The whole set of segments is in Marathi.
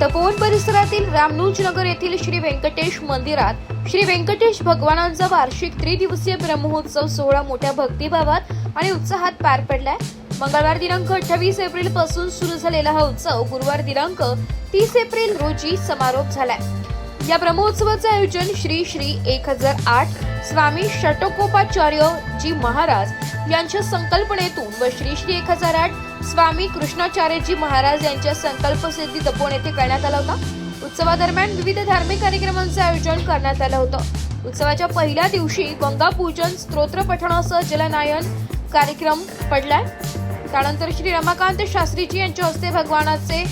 तपोवन परिसरातील रामनुजनगर येथील श्री व्यंकटेश मंदिरात श्री व्यंकटेश भगवानांचा वार्षिक त्रिदिवसीय ब्रह्मोत्सव सोहळा मोठ्या भक्तिभावात आणि उत्साहात पार पडलाय। मंगळवार दिनांक 28 एप्रिल पासून सुरू झालेला हा उत्सव गुरुवार दिनांक 30 एप्रिल रोजी समारोप झालाय। या ब्रह्मोत्सवाचे आयोजन श्री 1008 स्वामी षटकोपाचार्य जी महाराज यांच्या संकल्पनेतून व श्री 1008 स्वामी कृष्णाचार्यजी महाराज यांच्या संकल्पसिद्धी तपोवन येथे करण्यात आला होता। उत्सवादरम्यान विविध धार्मिक कार्यक्रमांचे आयोजन करण्यात आलं होतं। उत्सवाच्या पहिल्या दिवशी गंगा पूजन, स्तोत्र पठणासह जलनायन कार्यक्रम पडलाय। त्यानंतर श्री रमाकांत शास्त्रीजी यांच्या हस्ते भगवानाचे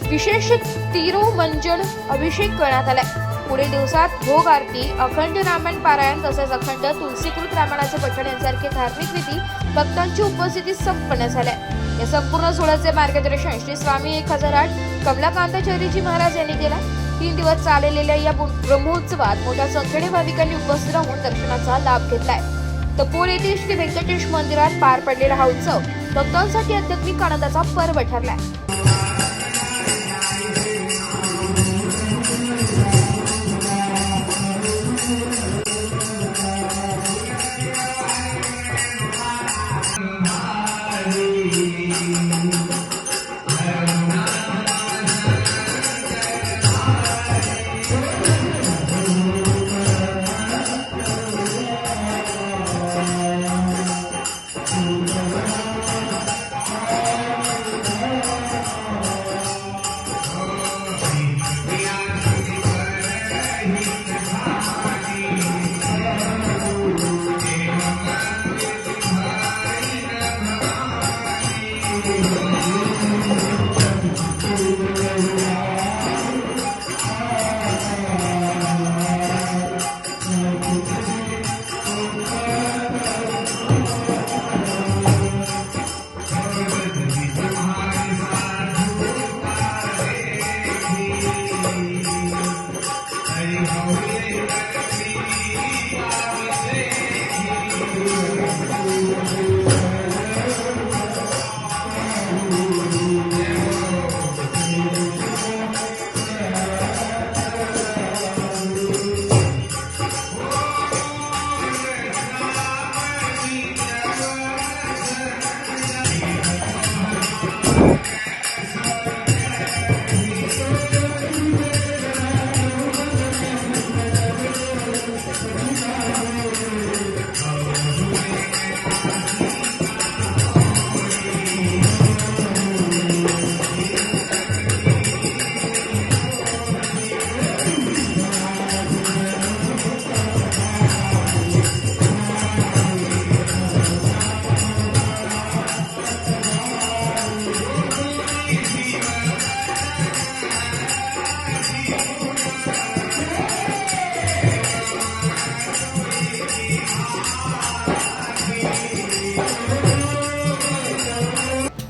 विशेष तिरुमंजन अभिषेक करण्यात आलाय। पुढील दिवसात भोग आरती, अखंड रामायण पारायण तसेच अखंड तुलसीकृत रामायणाचे पठण यांसारखे धार्मिक विधी भक्तांची उपस्थितीत संपन्न झाल्या। या संपूर्ण सोहळ्याचे मार्गदर्शन श्री स्वामी 1008 कमलाकांताचार्यजी महाराज यांनी केला। 3 दिवस चाललेल्या या ब्रह्मोत्सवात मोठ्या संख्येने भाविकांनी उपस्थित राहून दर्शनाचा लाभ घेतलाय। तपोवन येथील श्री व्यंकटेश मंदिरात पार पडलेला हा उत्सव भक्तांसाठी आध्यात्मिक आनंदाचा पर्व ठरलाय।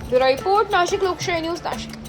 ब्युरो रिपोर्ट, नाशिक लोकशाही न्यूज, नाशिक।